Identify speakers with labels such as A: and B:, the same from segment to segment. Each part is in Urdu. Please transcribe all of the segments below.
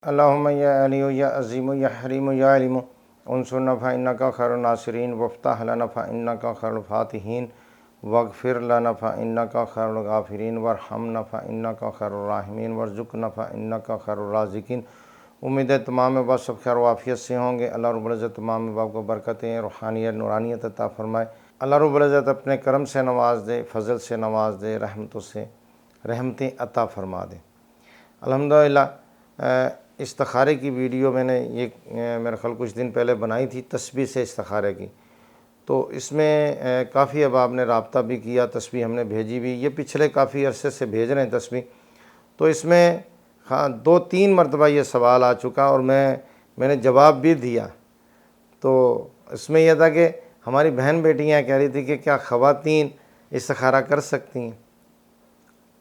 A: اللہم یا علی یا عظیم یا حریم یا علیم انصرنا فإنک خیر الناصرین وافتح لنا فإنک خیر الفاتحین واغفر لنا فإنک خیر الغافرین وارحمنا فإنک خیر الراحمین وارزقنا فإنک خیر الرازقین۔ امید ہے تمام احباب سب خیر و عافیت سے ہوں گے۔ اللہ رب العزت تمام احباب کو برکتیں، روحانیت، نورانیت عطا فرمائے۔ اللہ رب العزت اپنے کرم سے نواز دے، فضل سے نواز دے، رحمتوں سے رحمتیں عطا فرما دے۔ الحمدللہ استخارے کی ویڈیو میں نے یہ میرے خیال کچھ دن پہلے بنائی تھی، تسبیح سے استخارے کی، تو اس میں کافی احباب نے رابطہ بھی کیا، تسبیح ہم نے بھیجی بھی، یہ پچھلے کافی عرصے سے بھیج رہے ہیں تسبیح۔ تو اس میں 2-3 مرتبہ یہ سوال آ چکا اور میں نے جواب بھی دیا۔ تو اس میں یہ تھا کہ ہماری بہن بیٹیاں کہہ رہی تھی کہ کیا خواتین استخارہ کر سکتی ہیں؟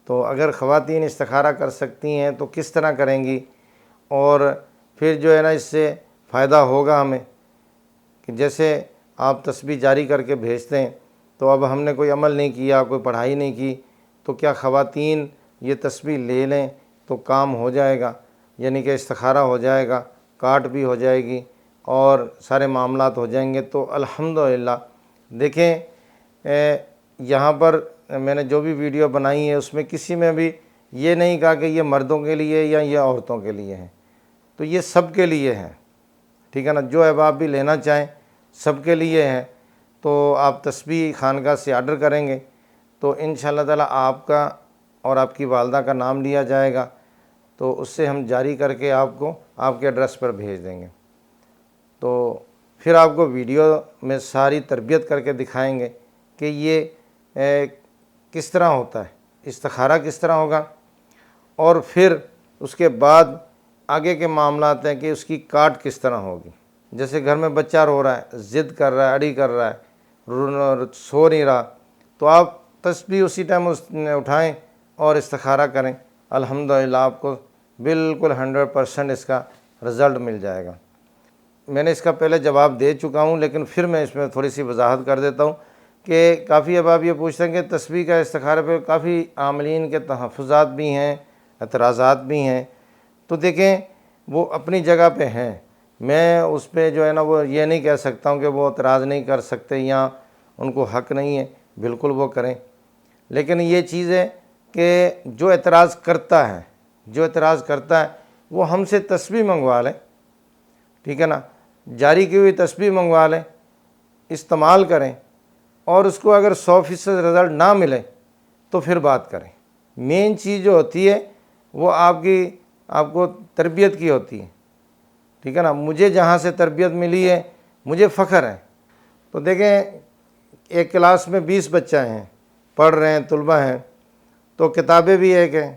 A: تو اگر خواتین استخارہ کر سکتی ہیں تو کس طرح کریں گی، اور پھر جو ہے نا اس سے فائدہ ہوگا ہمیں، کہ جیسے آپ تسبیح جاری کر کے بھیجتے ہیں تو اب ہم نے کوئی عمل نہیں کیا، کوئی پڑھائی نہیں کی، تو کیا خواتین یہ تسبیح لے لیں تو کام ہو جائے گا، یعنی کہ استخارہ ہو جائے گا، کاٹ بھی ہو جائے گی اور سارے معاملات ہو جائیں گے؟ تو الحمدللہ دیکھیں، یہاں پر میں نے جو بھی ویڈیو بنائی ہے اس میں کسی میں بھی یہ نہیں کہا کہ یہ مردوں کے لیے یا یہ عورتوں کے لیے ہے، تو یہ سب کے لیے ہے، ٹھیک ہے نا؟ جو احباب بھی لینا چاہیں سب کے لیے ہے۔ تو آپ تسبیح خانقاہ سے آرڈر کریں گے تو انشاءاللہ تعالی آپ کا اور آپ کی والدہ کا نام لیا جائے گا، تو اس سے ہم جاری کر کے آپ کو آپ کے ایڈریس پر بھیج دیں گے۔ تو پھر آپ کو ویڈیو میں ساری تربیت کر کے دکھائیں گے کہ یہ کس طرح ہوتا ہے، استخارہ کس طرح ہوگا، اور پھر اس کے بعد آگے کے معاملات ہیں کہ اس کی کاٹ کس طرح ہوگی۔ جیسے گھر میں بچہ رو رہا ہے، ضد کر رہا ہے، اڑی کر رہا ہے، سو نہیں رہا، تو آپ تسبیح اسی ٹائم اٹھائیں اور استخارہ کریں، الحمدللہ آپ کو بالکل 100% اس کا رزلٹ مل جائے گا۔ میں نے اس کا پہلے جواب دے چکا ہوں، لیکن پھر میں اس میں تھوڑی سی وضاحت کر دیتا ہوں کہ کافی احباب یہ پوچھتے ہیں کہ تسبیح کا استخارے پہ کافی عاملین کے تحفظات بھی ہیں، اعتراضات بھی ہیں۔ تو دیکھیں وہ اپنی جگہ پہ ہیں، میں اس پہ جو ہے نا وہ یہ نہیں کہہ سکتا ہوں کہ وہ اعتراض نہیں کر سکتے یا ان کو حق نہیں ہے، بالکل وہ کریں۔ لیکن یہ چیز ہے کہ جو اعتراض کرتا ہے وہ ہم سے تسبیح منگوا لیں، ٹھیک ہے نا؟ جاری کی ہوئی تسبیح منگوا لیں، استعمال کریں، اور اس کو اگر 100% رزلٹ نہ ملے تو پھر بات کریں۔ مین چیز جو ہوتی ہے وہ آپ کو تربیت کی ہوتی ہے، ٹھیک ہے نا؟ مجھے جہاں سے تربیت ملی ہے مجھے فخر ہے۔ تو دیکھیں ایک کلاس میں 20 بچہ ہیں، پڑھ رہے ہیں، طلبہ ہیں، تو کتابیں بھی ایک ہیں،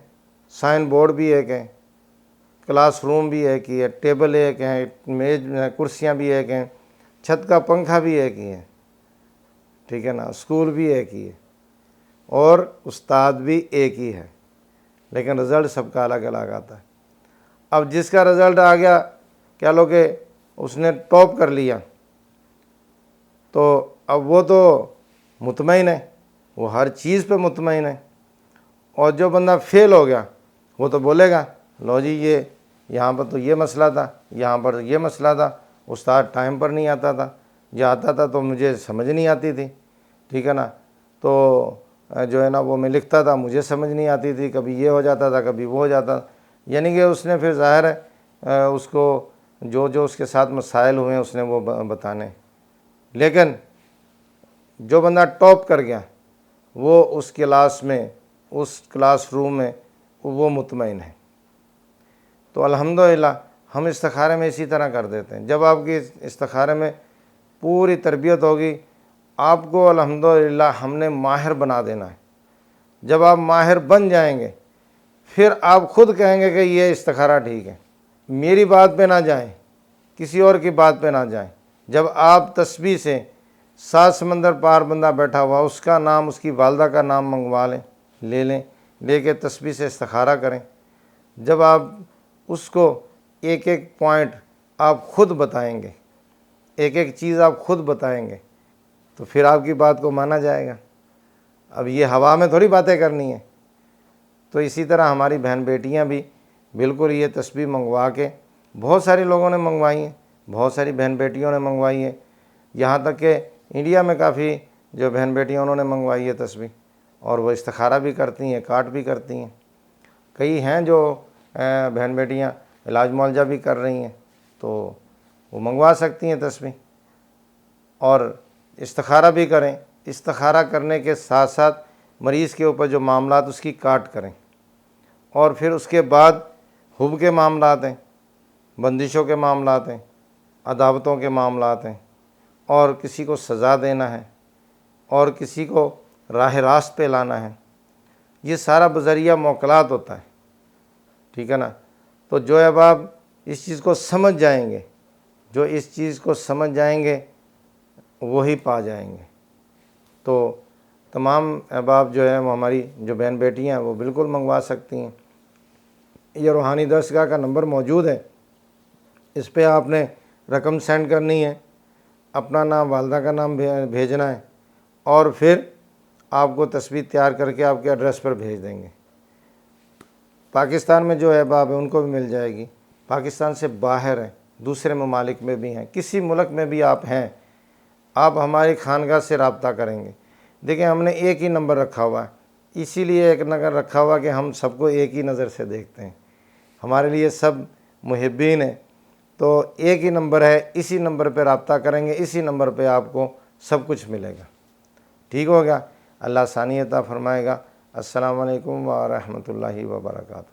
A: سائن بورڈ بھی ایک ہے، کلاس روم بھی ایک ہی ہے، ٹیبل ایک ہیں، میز کرسیاں بھی ایک ہیں، چھت کا پنکھا بھی ایک ہی ہے، ٹھیک ہے نا؟ اسکول بھی ایک ہی ہے اور استاد بھی ایک ہی ہے، لیکن رزلٹ سب کا الگ الگ آتا ہے۔ اب جس کا رزلٹ آ گیا کہہ لو کہ اس نے ٹاپ کر لیا، تو اب وہ تو مطمئن ہے، وہ ہر چیز پہ مطمئن ہے، اور جو بندہ فیل ہو گیا وہ تو بولے گا لو جی یہ یہاں پر تو یہ مسئلہ تھا، یہاں پر یہ مسئلہ تھا، استاد ٹائم پر نہیں آتا تھا، یا آتا تھا تو مجھے سمجھ نہیں آتی تھی، ٹھیک ہے نا؟ تو جو ہے نا وہ میں لکھتا تھا، مجھے سمجھ نہیں آتی تھی، کبھی یہ ہو جاتا تھا، کبھی وہ ہو جاتا تھا، یعنی کہ اس نے پھر ظاہر ہے اس کو جو اس کے ساتھ مسائل ہوئے ہیں اس نے وہ بتانے۔ لیکن جو بندہ ٹاپ کر گیا وہ اس کلاس میں، اس کلاس روم میں وہ مطمئن ہے۔ تو الحمدللہ ہم استخارے میں اسی طرح کر دیتے ہیں۔ جب آپ کی استخارے میں پوری تربیت ہوگی، آپ کو الحمدللہ ہم نے ماہر بنا دینا ہے۔ جب آپ ماہر بن جائیں گے پھر آپ خود کہیں گے کہ یہ استخارہ ٹھیک ہے۔ میری بات پہ نہ جائیں، کسی اور کی بات پہ نہ جائیں۔ جب آپ تسبیح سے 7 سمندر پار بندہ بیٹھا ہوا، اس کا نام، اس کی والدہ کا نام منگوا لیں، لے کے تسبیح سے استخارہ کریں۔ جب آپ اس کو ایک ایک پوائنٹ آپ خود بتائیں گے، ایک ایک چیز آپ خود بتائیں گے، تو پھر آپ کی بات کو مانا جائے گا۔ اب یہ ہوا میں تھوڑی باتیں کرنی ہیں۔ تو اسی طرح ہماری بہن بیٹیاں بھی بالکل یہ تسبیح منگوا کے بہت سارے لوگوں نے منگوائی ہیں، بہت ساری بہن بیٹیوں نے منگوائی ہے، یہاں تک کہ انڈیا میں کافی جو بہن بیٹیاں انہوں نے منگوائی ہے تسبیح، اور وہ استخارہ بھی کرتی ہیں، کاٹ بھی کرتی ہیں۔ کئی ہیں جو بہن بیٹیاں علاج معالجہ بھی کر رہی ہیں، تو وہ منگوا سکتی ہیں تسبیح، اور استخارہ بھی کریں۔ استخارہ کرنے کے ساتھ ساتھ مریض کے اوپر جو معاملات اس کی کاٹ کریں، اور پھر اس کے بعد حب کے معاملات ہیں، بندشوں کے معاملات ہیں، عداوتوں کے معاملات ہیں، اور کسی کو سزا دینا ہے، اور کسی کو راہ راست پہ لانا ہے، یہ سارا بذریعہ موکلات ہوتا ہے، ٹھیک ہے نا۔ تو جو اب آپ اس چیز کو سمجھ جائیں گے، جو اس چیز کو سمجھ جائیں گے وہی پا جائیں گے۔ تو تمام احباب جو ہے وہ ہماری جو بہن بیٹیاں ہیں وہ بالکل منگوا سکتی ہیں۔ یہ روحانی درسگاہ کا نمبر موجود ہے، اس پہ آپ نے رقم سینڈ کرنی ہے، اپنا نام، والدہ کا نام بھیجنا ہے، اور پھر آپ کو تسبیح تیار کر کے آپ کے ایڈریس پر بھیج دیں گے۔ پاکستان میں جو احباب ہیں ان کو بھی مل جائے گی، پاکستان سے باہر ہیں، دوسرے ممالک میں بھی ہیں، کسی ملک میں بھی آپ ہیں، آپ ہماری خانقاہ سے رابطہ کریں گے۔ دیکھیں ہم نے ایک ہی نمبر رکھا ہوا ہے، اسی لیے ایک نظر رکھا ہوا کہ ہم سب کو ایک ہی نظر سے دیکھتے ہیں، ہمارے لیے سب محبین ہیں، تو ایک ہی نمبر ہے، اسی نمبر پہ رابطہ کریں گے، اسی نمبر پہ آپ کو سب کچھ ملے گا۔ ٹھیک ہوگا؟ اللہ آسانی عطا فرمائے گا۔ السلام علیکم ورحمۃ اللہ وبرکاتہ۔